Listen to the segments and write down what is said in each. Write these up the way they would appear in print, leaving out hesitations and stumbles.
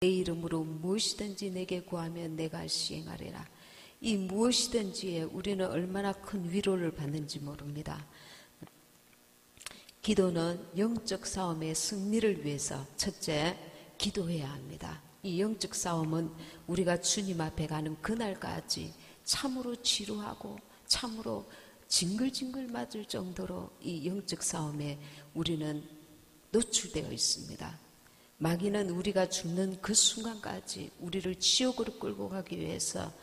내 이름으로 무엇이든지 내게 구하면 내가 시행하리라. 이 무엇이든지에 우리는 얼마나 큰 위로를 받는지 모릅니다. 기도는 영적 싸움의 승리를 위해서 첫째, 기도해야 합니다. 이 영적 싸움은 우리가 주님 앞에 가는 그날까지 참으로 지루하고 참으로 징글징글 맞을 정도로 이 영적 싸움에 우리는 노출되어 있습니다. 마귀는 우리가 죽는 그 순간까지 우리를 지옥으로 끌고 가기 위해서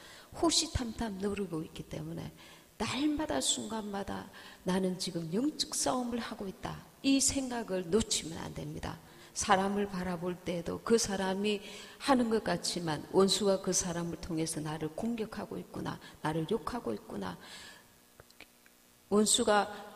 호시탐탐 노리고 있기 때문에 날마다 순간마다 나는 지금 영적 싸움을 하고 있다. 이 생각을 놓치면 안 됩니다. 사람을 바라볼 때에도 그 사람이 하는 것 같지만 원수가 그 사람을 통해서 나를 공격하고 있구나, 나를 욕하고 있구나, 원수가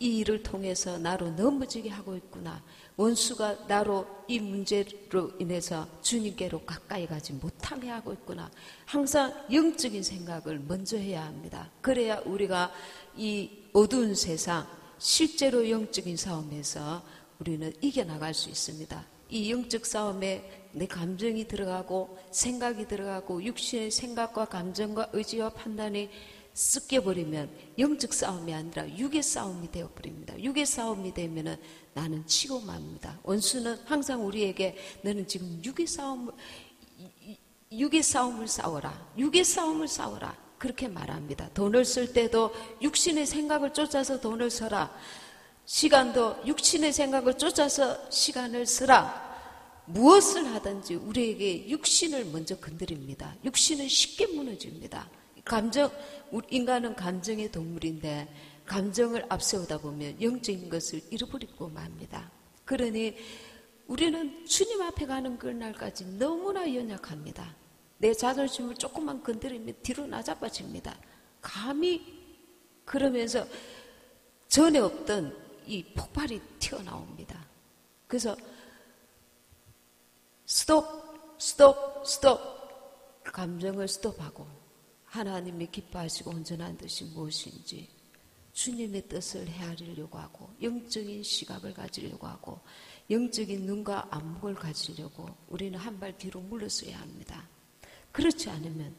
이 일을 통해서 나로 넘어지게 하고 있구나, 원수가 나로 이 문제로 인해서 주님께로 가까이 가지 못하게 하고 있구나. 항상 영적인 생각을 먼저 해야 합니다. 그래야 우리가 이 어두운 세상, 실제로 영적인 싸움에서 우리는 이겨나갈 수 있습니다. 이 영적 싸움에 내 감정이 들어가고 생각이 들어가고 육신의 생각과 감정과 의지와 판단이 섞여버리면 영적 싸움이 아니라 육의 싸움이 되어버립니다. 육의 싸움이 되면은 나는 치고 맙니다. 원수는 항상 우리에게 너는 지금 육의 싸움을 싸워라. 육의 싸움을 싸워라. 그렇게 말합니다. 돈을 쓸 때도 육신의 생각을 쫓아서 돈을 써라. 시간도 육신의 생각을 쫓아서 시간을 쓰라. 무엇을 하든지 우리에게 육신을 먼저 건드립니다. 육신은 쉽게 무너집니다. 인간은 감정의 동물인데 감정을 앞세우다 보면 영적인 것을 잃어버리고 맙니다. 그러니 우리는 주님 앞에 가는 그날까지 너무나 연약합니다. 내 자존심을 조금만 건드리면 뒤로 나자빠집니다. 감히 그러면서 전에 없던 이 폭발이 튀어나옵니다. 그래서 스톱 감정을 스톱하고 하나님이 기뻐하시고 온전한 뜻이 무엇인지 주님의 뜻을 헤아리려고 하고 영적인 시각을 가지려고 하고 영적인 눈과 안목을 가지려고 우리는 한 발 뒤로 물러서야 합니다. 그렇지 않으면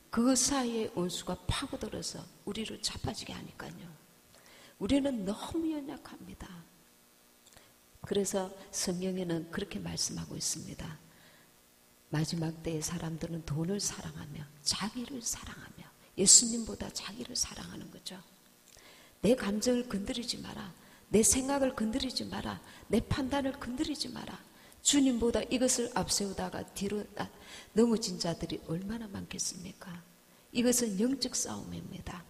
그 사이에 원수가 파고들어서 우리를 자빠지게 하니까요. 우리는 너무 연약합니다. 그래서 성경에는 그렇게 말씀하고 있습니다. 마지막 때의 사람들은 돈을 사랑하며 자기를 사랑하며 예수님보다 자기를 사랑하는 거죠. 내 감정을 건드리지 마라. 내 생각을 건드리지 마라. 내 판단을 건드리지 마라. 주님보다 이것을 앞세우다가 뒤로 넘어진 자들이 얼마나 많겠습니까? 이것은 영적 싸움입니다.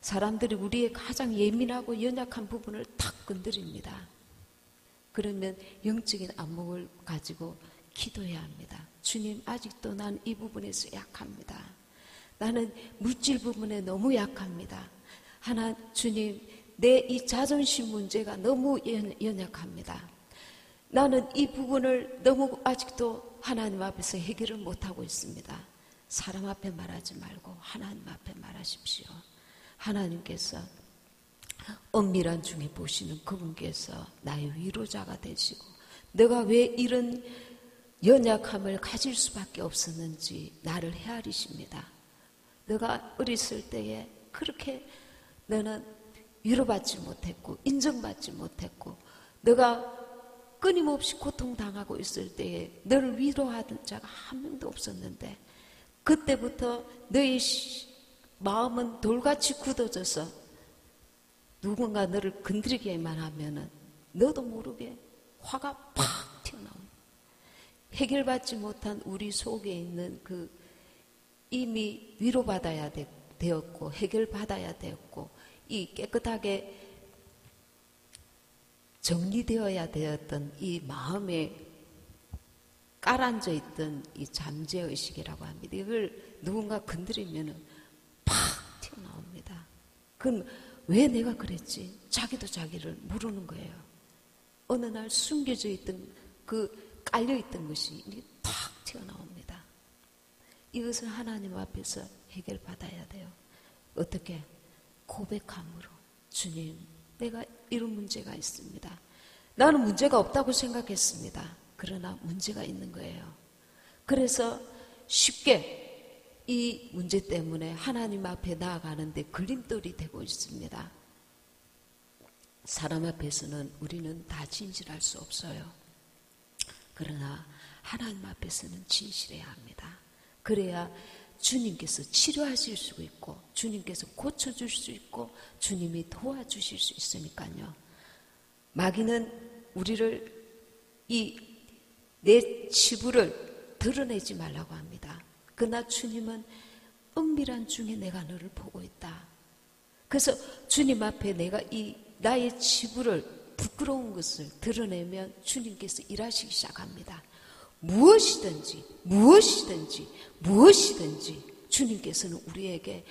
사람들이 우리의 가장 예민하고 연약한 부분을 탁 건드립니다. 그러면 영적인 안목을 가지고 기도해야 합니다. 주님, 아직도 난 이 부분에서 약합니다. 나는 물질 부분에 너무 약합니다. 주님, 내 이 자존심 문제가 너무 연약합니다. 나는 이 부분을 너무 아직도 하나님 앞에서 해결을 못하고 있습니다. 사람 앞에 말하지 말고 하나님 앞에 말하십시오. 하나님께서 엄밀한 중에 보시는 그분께서 나의 위로자가 되시고 내가 왜 이런 연약함을 가질 수밖에 없었는지 나를 헤아리십니다. 내가 어렸을 때에 그렇게 너는 위로받지 못했고 인정받지 못했고 내가 끊임없이 고통당하고 있을 때에 너를 위로하던 자가 한 명도 없었는데 그때부터 너의 마음은 돌같이 굳어져서 누군가 너를 건드리기만 하면은 너도 모르게 화가 팍 튀어나옵니다. 해결받지 못한 우리 속에 있는 그 이미 위로받아야 되었고 해결받아야 되었고 이 깨끗하게 정리되어야 되었던 이 마음에 깔아앉아 있던 이 잠재의식이라고 합니다. 이걸 누군가 건드리면은 팍 튀어나옵니다. 그럼 왜 내가 그랬지? 자기도 자기를 모르는 거예요. 어느 날 숨겨져 있던 그 깔려있던 것이 탁 튀어나옵니다. 이것을 하나님 앞에서 해결받아야 돼요. 어떻게? 고백함으로. 주님, 내가 이런 문제가 있습니다. 나는 문제가 없다고 생각했습니다. 그러나 문제가 있는 거예요. 그래서 쉽게 이 문제 때문에 하나님 앞에 나아가는데 걸림돌이 되고 있습니다. 사람 앞에서는 우리는 다 진실할 수 없어요. 그러나 하나님 앞에서는 진실해야 합니다. 그래야 주님께서 치료하실 수 있고 주님께서 고쳐줄 수 있고 주님이 도와주실 수 있으니까요. 마귀는 우리를 내 치부를 드러내지 말라고 합니다. 그러나 주님은 은밀한 중에 내가 너를 보고 있다. 그래서 주님 앞에 내가 나의 치부를 부끄러운 것을 드러내면 주님께서 일하시기 시작합니다. 무엇이든지 주님께서는 우리에게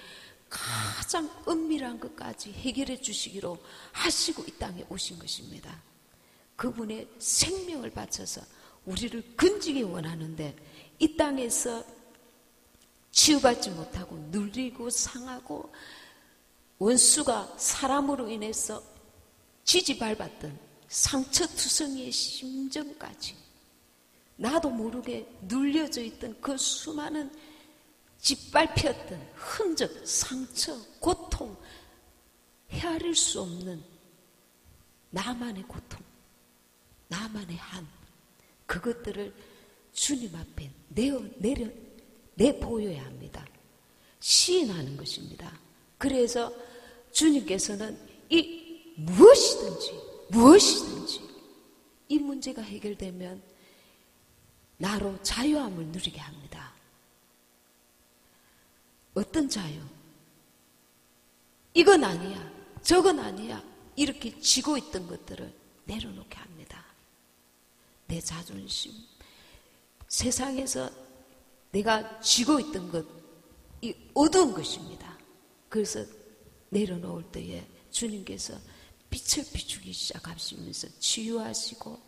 가장 은밀한 것까지 해결해 주시기로 하시고 이 땅에 오신 것입니다. 그분의 생명을 바쳐서 우리를 건지기 원하는데 이 땅에서 치유받지 못하고 눌리고 상하고 원수가 사람으로 인해서 지지밟았던 상처투성이의 심정까지 나도 모르게 눌려져 있던 그 수많은 짓밟혔던 흔적, 상처, 고통, 헤아릴 수 없는 나만의 고통, 나만의 한 그것들을 주님 앞에 내보여야 합니다. 시인하는 것입니다. 그래서 주님께서는 무엇이든지 이 문제가 해결되면 나로 자유함을 누리게 합니다. 어떤 자유? 이건 아니야, 저건 아니야 이렇게 쥐고 있던 것들을 내려놓게 합니다. 내 자존심, 세상에서 내가 쥐고 있던 것, 이 어두운 것입니다. 그래서 내려놓을 때에 주님께서 빛을 비추기 시작하시면서 치유하시고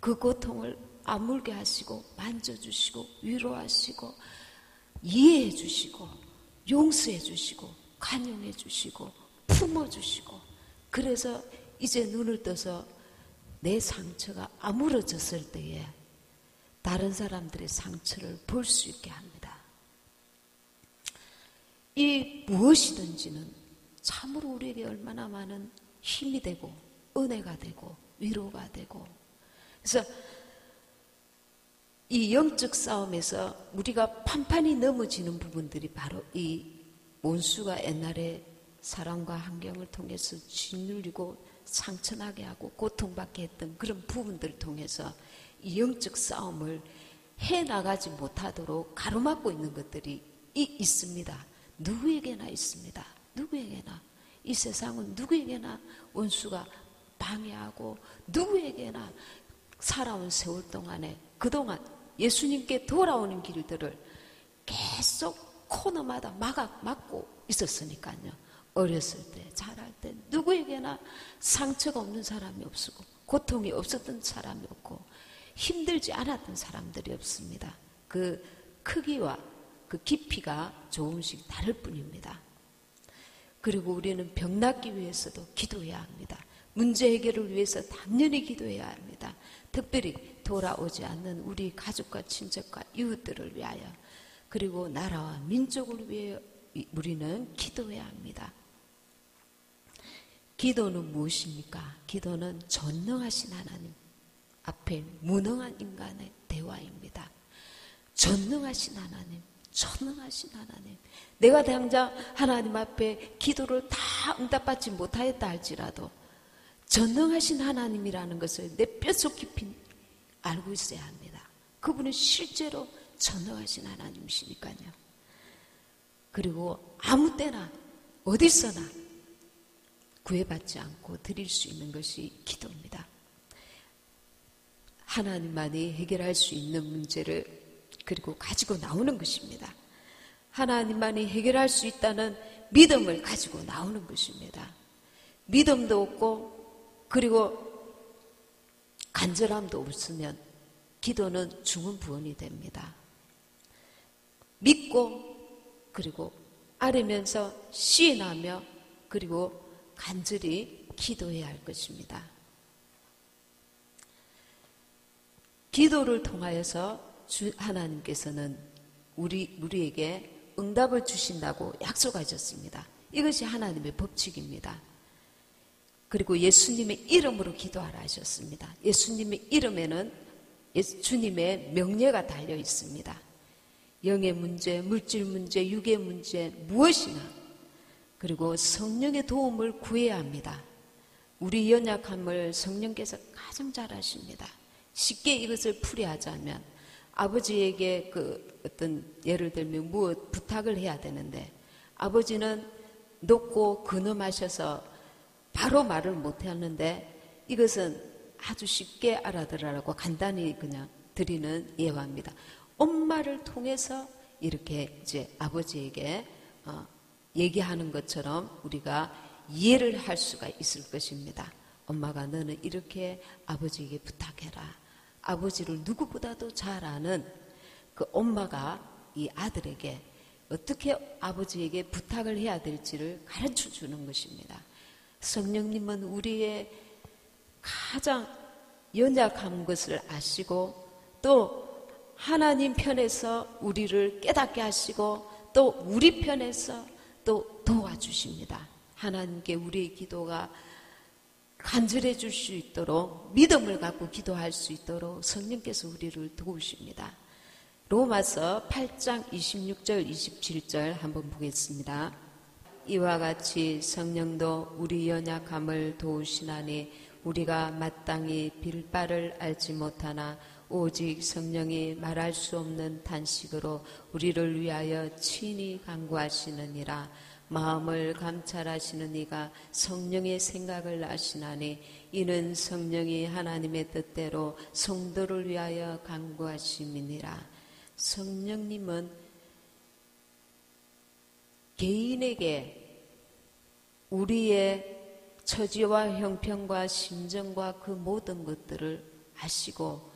그 고통을 아물게 하시고 만져주시고 위로하시고 이해해 주시고 용서해 주시고 관용해 주시고 품어주시고 그래서 이제 눈을 떠서 내 상처가 아물어졌을 때에 다른 사람들의 상처를 볼 수 있게 합니다. 이 무엇이든지는 참으로 우리에게 얼마나 많은 힘이 되고 은혜가 되고 위로가 되고 그래서 이 영적 싸움에서 우리가 판판이 넘어지는 부분들이 바로 이 원수가 옛날에 사람과 환경을 통해서 짓눌리고 상처나게 하고 고통받게 했던 그런 부분들을 통해서 이 영적 싸움을 해나가지 못하도록 가로막고 있는 것들이 있습니다. 누구에게나 있습니다. 누구에게나. 이 세상은 누구에게나 원수가 방해하고 누구에게나 살아온 세월 동안에 그동안 예수님께 돌아오는 길들을 계속 코너마다 막고 있었으니까요. 어렸을 때, 자랄 때 누구에게나 상처가 없는 사람이 없고 고통이 없었던 사람이 없고 힘들지 않았던 사람들이 없습니다. 그 크기와 그 깊이가 조금씩 다를 뿐입니다. 그리고 우리는 병 낫기 위해서도 기도해야 합니다. 문제 해결을 위해서 당연히 기도해야 합니다. 특별히 돌아오지 않는 우리 가족과 친척과 이웃들을 위하여 그리고 나라와 민족을 위해 우리는 기도해야 합니다. 기도는 무엇입니까? 기도는 전능하신 하나님 앞에 무능한 인간의 대화입니다. 전능하신 하나님, 전능하신 하나님. 내가 당장 하나님 앞에 기도를 다 응답받지 못하였다 할지라도 전능하신 하나님이라는 것을 내 뼛속 깊이 알고 있어야 합니다. 그분은 실제로 전능하신 하나님이시니까요. 그리고 아무 때나 어디서나 구애받지 않고 드릴 수 있는 것이 기도입니다. 하나님만이 해결할 수 있는 문제를 그리고 가지고 나오는 것입니다. 하나님만이 해결할 수 있다는 믿음을 가지고 나오는 것입니다. 믿음도 없고 그리고 간절함도 없으면 기도는 중언부언이 됩니다. 믿고 그리고 아뢰면서 시인하며 그리고 간절히 기도해야 할 것입니다. 기도를 통하여서 하나님께서는 우리에게 응답을 주신다고 약속하셨습니다. 이것이 하나님의 법칙입니다. 그리고 예수님의 이름으로 기도하라 하셨습니다. 예수님의 이름에는 주님의 명예가 달려 있습니다. 영의 문제, 물질 문제, 육의 문제 무엇이나 그리고 성령의 도움을 구해야 합니다. 우리 연약함을 성령께서 가장 잘 아십니다. 쉽게 이것을 풀이하자면 아버지에게 어떤 예를 들면 무엇 부탁을 해야 되는데 아버지는 높고 근엄하셔서 바로 말을 못하는데 이것은 아주 쉽게 알아들으라고 간단히 그냥 드리는 예화입니다. 엄마를 통해서 이렇게 이제 아버지에게 얘기하는 것처럼 우리가 이해를 할 수가 있을 것입니다. 엄마가 너는 이렇게 아버지에게 부탁해라. 아버지를 누구보다도 잘 아는 그 엄마가 이 아들에게 어떻게 아버지에게 부탁을 해야 될지를 가르쳐 주는 것입니다. 성령님은 우리의 가장 연약한 것을 아시고 또 하나님 편에서 우리를 깨닫게 하시고 또 우리 편에서 또 도와주십니다. 하나님께 우리의 기도가 간절해질 수 있도록 믿음을 갖고 기도할 수 있도록 성령께서 우리를 도우십니다. 로마서 8장 26절 27절 한번 보겠습니다. 이와 같이 성령도 우리 연약함을 도우시나니 우리가 마땅히 빌 바를 알지 못하나 오직 성령이 말할 수 없는 탄식으로 우리를 위하여 친히 간구하시느니라. 마음을 감찰하시는 이가 성령의 생각을 아시나니 이는 성령이 하나님의 뜻대로 성도를 위하여 간구하심이니라. 성령님은 개인에게 우리의 처지와 형편과 심정과 그 모든 것들을 아시고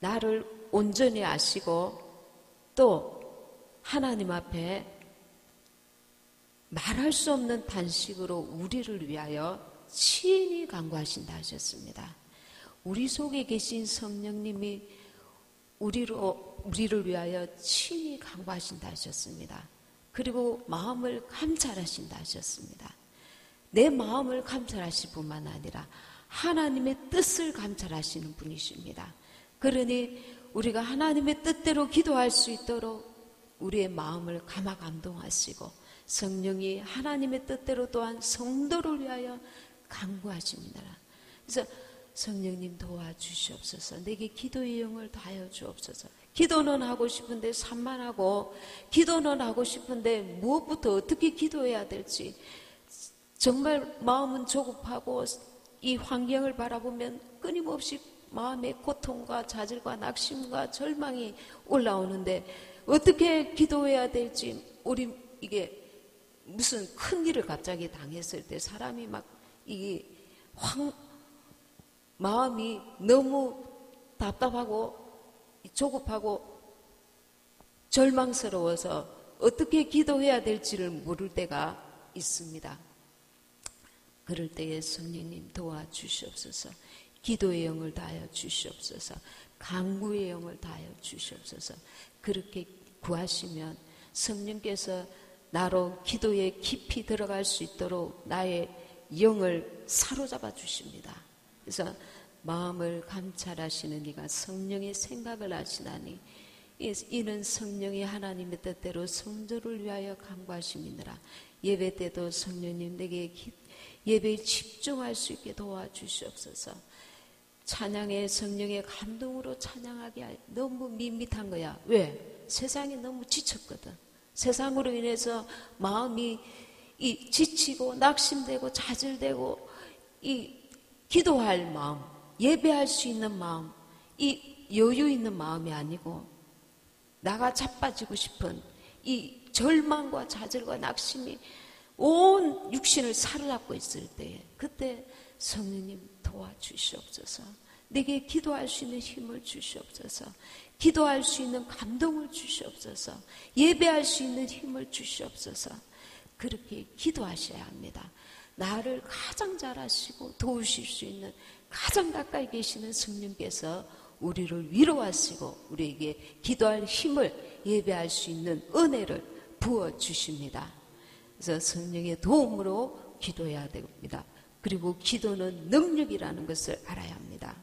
나를 온전히 아시고 또 하나님 앞에 말할 수 없는 단식으로 우리를 위하여 친히 간구하신다 하셨습니다. 우리 속에 계신 성령님이 우리를 위하여 친히 간구하신다 하셨습니다. 그리고 마음을 감찰하신다 하셨습니다. 내 마음을 감찰하실 뿐만 아니라 하나님의 뜻을 감찰하시는 분이십니다. 그러니 우리가 하나님의 뜻대로 기도할 수 있도록 우리의 마음을 감화 감동하시고 성령이 하나님의 뜻대로 또한 성도를 위하여 간구하십니다. 그래서 성령님 도와주시옵소서. 내게 기도의 영을 다하여 주옵소서. 기도는 하고 싶은데 산만하고 기도는 하고 싶은데 무엇부터 어떻게 기도해야 될지 정말 마음은 조급하고 이 환경을 바라보면 끊임없이 마음의 고통과 좌절과 낙심과 절망이 올라오는데 어떻게 기도해야 될지 우리 이게 무슨 큰 일을 갑자기 당했을 때 사람이 막 이게 마음이 너무 답답하고 조급하고 절망스러워서 어떻게 기도해야 될지를 모를 때가 있습니다. 그럴 때에 성령님 도와주시옵소서. 기도의 영을 다하여 주시옵소서. 간구의 영을 다하여 주시옵소서. 그렇게 구하시면 성령께서 나로 기도에 깊이 들어갈 수 있도록 나의 영을 사로잡아 주십니다. 그래서 마음을 감찰하시는 이가 성령의 생각을 아시나니 이는 성령이 하나님의 뜻대로 성도를 위하여 간구하심이니라. 예배 때도 성령님 내게 예배에 집중할 수 있게 도와주시옵소서. 찬양의 성령의 감동으로 찬양하게 너무 밋밋한 거야. 왜? 세상이 너무 지쳤거든. 세상으로 인해서 마음이 지치고 낙심되고 좌절되고 이 기도할 마음, 예배할 수 있는 마음, 이 여유 있는 마음이 아니고 나가 자빠지고 싶은 이 절망과 좌절과 낙심이 온 육신을 사로잡고 있을 때에 그때 성령님 도와주시옵소서. 내게 기도할 수 있는 힘을 주시옵소서. 기도할 수 있는 감동을 주시옵소서. 예배할 수 있는 힘을 주시옵소서. 그렇게 기도하셔야 합니다. 나를 가장 잘 아시고 도우실 수 있는 가장 가까이 계시는 성령께서 우리를 위로하시고 우리에게 기도할 힘을 예배할 수 있는 은혜를 부어주십니다. 그래서 성령의 도움으로 기도해야 됩니다. 그리고 기도는 능력이라는 것을 알아야 합니다.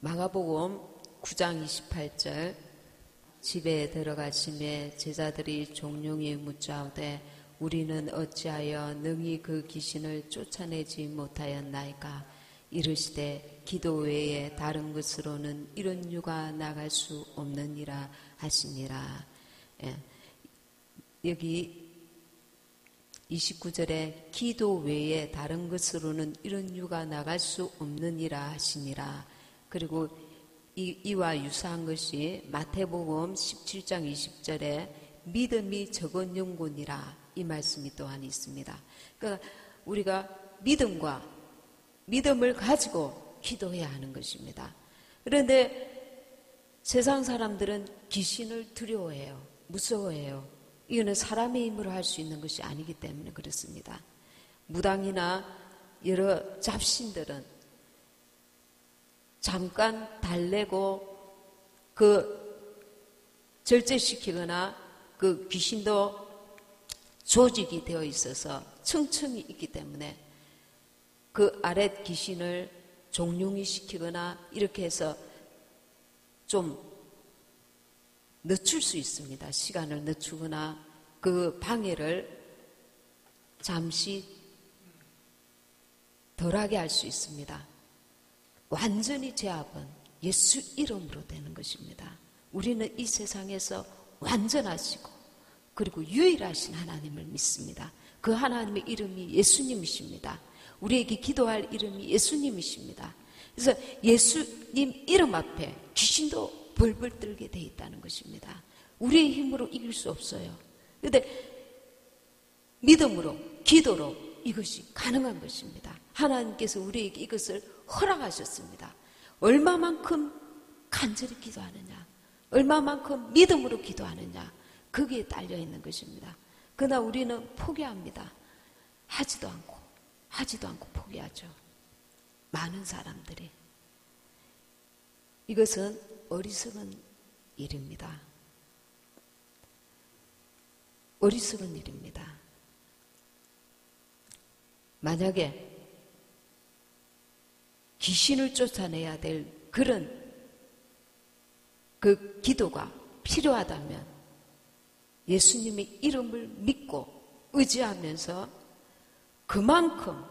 마가복음 9장 28절 집에 들어가심에 제자들이 종용이 묻자오되 우리는 어찌하여 능히 그 귀신을 쫓아내지 못하였나이까 이르시되 기도 외에 다른 것으로는 이런 유가 나갈 수 없느니라 하시니라. 예. 여기 29절에 기도 외에 다른 것으로는 이런 유가 나갈 수 없느니라 하시니라. 그리고 이와 유사한 것이 마태복음 17장 20절에 믿음이 적은 영혼이라 이 말씀이 또한 있습니다. 그러니까 우리가 믿음을 가지고 기도해야 하는 것입니다. 그런데 세상 사람들은 귀신을 두려워해요. 무서워해요. 이거는 사람의 힘으로 할 수 있는 것이 아니기 때문에 그렇습니다. 무당이나 여러 잡신들은 잠깐 달래고 절제시키거나 그 귀신도 조직이 되어 있어서 층층이 있기 때문에 그 아랫 귀신을 종용이 시키거나 이렇게 해서 좀 늦출 수 있습니다. 시간을 늦추거나 그 방해를 잠시 덜하게 할 수 있습니다. 완전히 제압은 예수 이름으로 되는 것입니다. 우리는 이 세상에서 완전하시고 그리고 유일하신 하나님을 믿습니다. 그 하나님의 이름이 예수님이십니다. 우리에게 기도할 이름이 예수님이십니다. 그래서 예수님 이름 앞에 귀신도 벌벌 떨게 돼 있다는 것입니다. 우리의 힘으로 이길 수 없어요. 그런데 믿음으로, 기도로 이것이 가능한 것입니다. 하나님께서 우리에게 이것을 허락하셨습니다. 얼마만큼 간절히 기도하느냐, 얼마만큼 믿음으로 기도하느냐, 거기에 딸려 있는 것입니다. 그러나 우리는 포기합니다. 하지도 않고 포기하죠. 많은 사람들이. 이것은 어리석은 일입니다. 어리석은 일입니다. 만약에 귀신을 쫓아내야 될 그런 그 기도가 필요하다면 예수님의 이름을 믿고 의지하면서 그만큼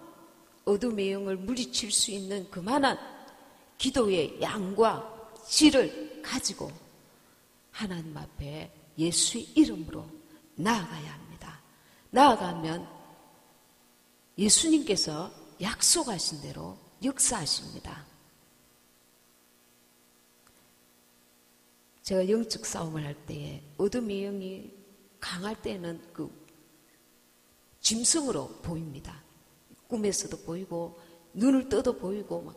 어둠의 영을 물리칠 수 있는 그만한 기도의 양과 질을 가지고 하나님 앞에 예수의 이름으로 나아가야 합니다. 나아가면 예수님께서 약속하신 대로 역사하십니다. 제가 영적 싸움을 할 때에 어둠의 영이 강할 때는 그 짐승으로 보입니다. 꿈에서도 보이고 눈을 떠도 보이고 막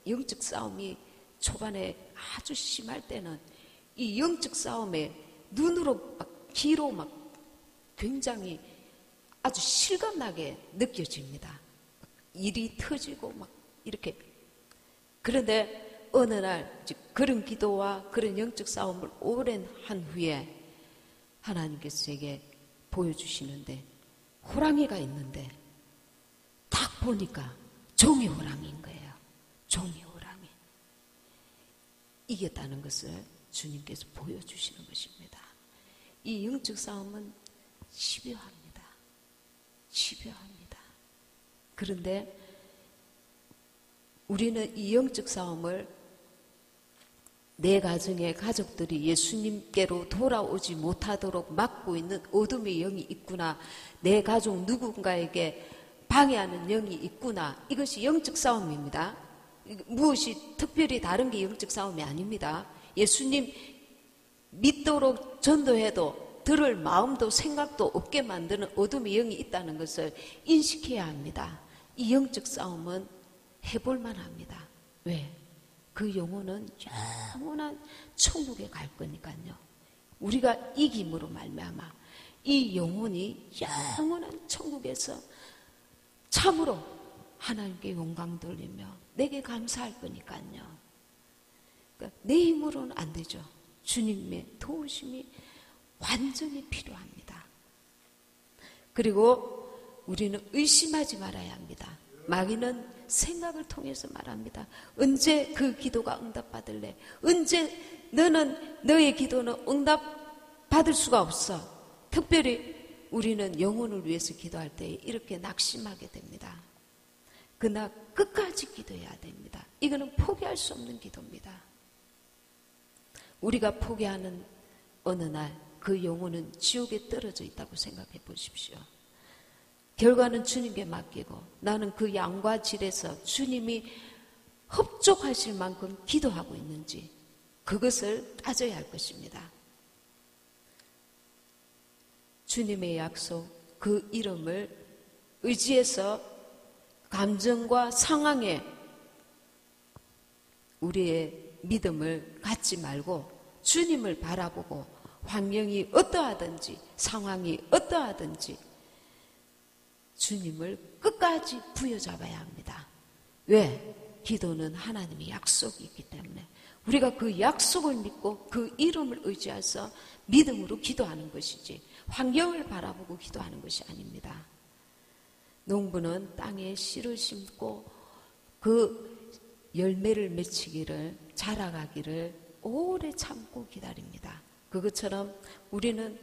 영적 싸움이 초반에 아주 심할 때는 이 영적 싸움에 눈으로 막 귀로 막 굉장히 아주 실감나게 느껴집니다. 일이 터지고 막 이렇게. 그런데 어느 날 그런 기도와 그런 영적 싸움을 오랜 한 후에 하나님께서 제게 보여주시는데 호랑이가 있는데 딱 보니까 종이 호랑이인 거예요. 종이 호랑이. 이겼다는 것을 주님께서 보여주시는 것입니다. 이 영적 싸움은 집요합니다. 집요합니다. 그런데 우리는 이 영적 싸움을 내 가정의 가족들이 예수님께로 돌아오지 못하도록 막고 있는 어둠의 영이 있구나. 내 가족 누군가에게 방해하는 영이 있구나. 이것이 영적 싸움입니다. 무엇이 특별히 다른 게 영적 싸움이 아닙니다. 예수님 믿도록 전도해도 들을 마음도 생각도 없게 만드는 어둠의 영이 있다는 것을 인식해야 합니다. 이 영적 싸움은 해볼만 합니다. 왜? 그 영혼은 영원한 천국에 갈 거니까요. 우리가 이김으로 말미암아 이 영혼이 영원한 천국에서 참으로 하나님께 영광 돌리며 내게 감사할 거니까요. 그러니까 내 힘으로는 안 되죠. 주님의 도우심이 완전히 필요합니다. 그리고 우리는 의심하지 말아야 합니다. 마귀는 생각을 통해서 말합니다. 언제 그 기도가 응답받을래? 언제 너의 기도는 응답받을 수가 없어. 특별히 우리는 영혼을 위해서 기도할 때 이렇게 낙심하게 됩니다. 그러나 끝까지 기도해야 됩니다. 이거는 포기할 수 없는 기도입니다. 우리가 포기하는 어느 날 그 영혼은 지옥에 떨어져 있다고 생각해 보십시오. 결과는 주님께 맡기고 나는 그 양과 질에서 주님이 흡족하실 만큼 기도하고 있는지 그것을 따져야 할 것입니다. 주님의 약속, 그 이름을 의지해서 감정과 상황에 우리의 믿음을 갖지 말고 주님을 바라보고 환경이 어떠하든지 상황이 어떠하든지 주님을 끝까지 부여잡아야 합니다. 왜? 기도는 하나님의 약속이 있기 때문에 우리가 그 약속을 믿고 그 이름을 의지해서 믿음으로 기도하는 것이지 환경을 바라보고 기도하는 것이 아닙니다. 농부는 땅에 씨를 심고 그 열매를 맺히기를 자라가기를 오래 참고 기다립니다. 그것처럼 우리는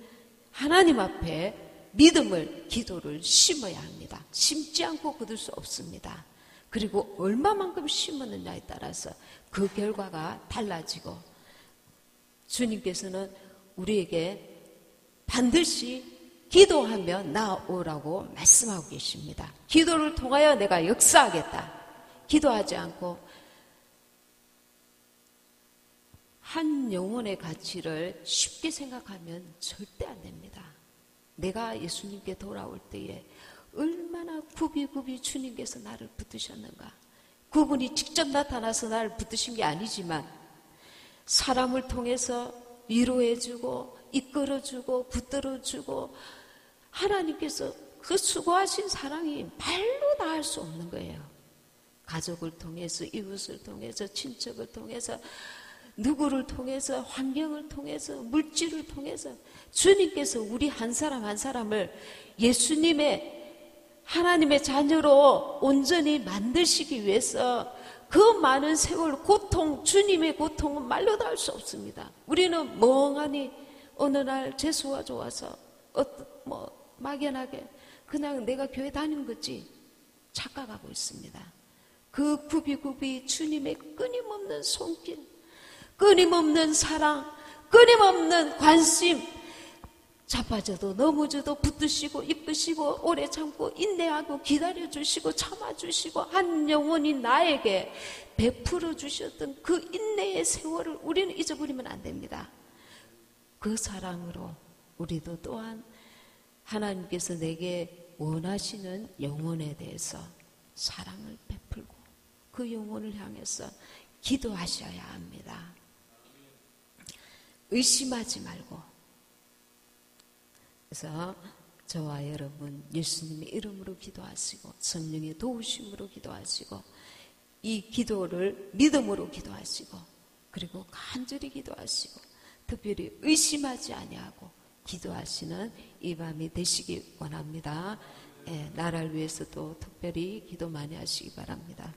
하나님 앞에 믿음을, 기도를 심어야 합니다. 심지 않고 거둘 수 없습니다. 그리고 얼마만큼 심었느냐에 따라서 그 결과가 달라지고 주님께서는 우리에게 반드시 기도하며 나오라고 말씀하고 계십니다. 기도를 통하여 내가 역사하겠다. 기도하지 않고 한 영혼의 가치를 쉽게 생각하면 절대 안 됩니다. 내가 예수님께 돌아올 때에 얼마나 굽이굽이 주님께서 나를 붙드셨는가. 그분이 직접 나타나서 나를 붙드신 게 아니지만 사람을 통해서 위로해주고 이끌어주고 붙들어주고 하나님께서 그 수고하신 사랑이 말로 다 할 수 없는 거예요. 가족을 통해서 이웃을 통해서 친척을 통해서 누구를 통해서 환경을 통해서 물질을 통해서 주님께서 우리 한 사람 한 사람을 예수님의 하나님의 자녀로 온전히 만드시기 위해서 그 많은 세월 고통, 주님의 고통은 말로 다 할 수 없습니다. 우리는 멍하니 어느 날 재수가 좋아서 막연하게 그냥 내가 교회 다니는 거지 착각하고 있습니다. 그 굽이굽이 주님의 끊임없는 손길, 끊임없는 사랑, 끊임없는 관심, 자빠져도 넘어져도 붙드시고 이끄시고 오래 참고 인내하고 기다려주시고 참아주시고 한 영혼이 나에게 베풀어 주셨던 그 인내의 세월을 우리는 잊어버리면 안 됩니다. 그 사랑으로 우리도 또한 하나님께서 내게 원하시는 영혼에 대해서 사랑을 베풀고 그 영혼을 향해서 기도하셔야 합니다. 의심하지 말고. 그래서 저와 여러분 예수님의 이름으로 기도하시고 성령의 도우심으로 기도하시고 이 기도를 믿음으로 기도하시고 그리고 간절히 기도하시고 특별히 의심하지 아니하고 기도하시는 이 밤이 되시기 원합니다. 나라를 위해서도 특별히 기도 많이 하시기 바랍니다.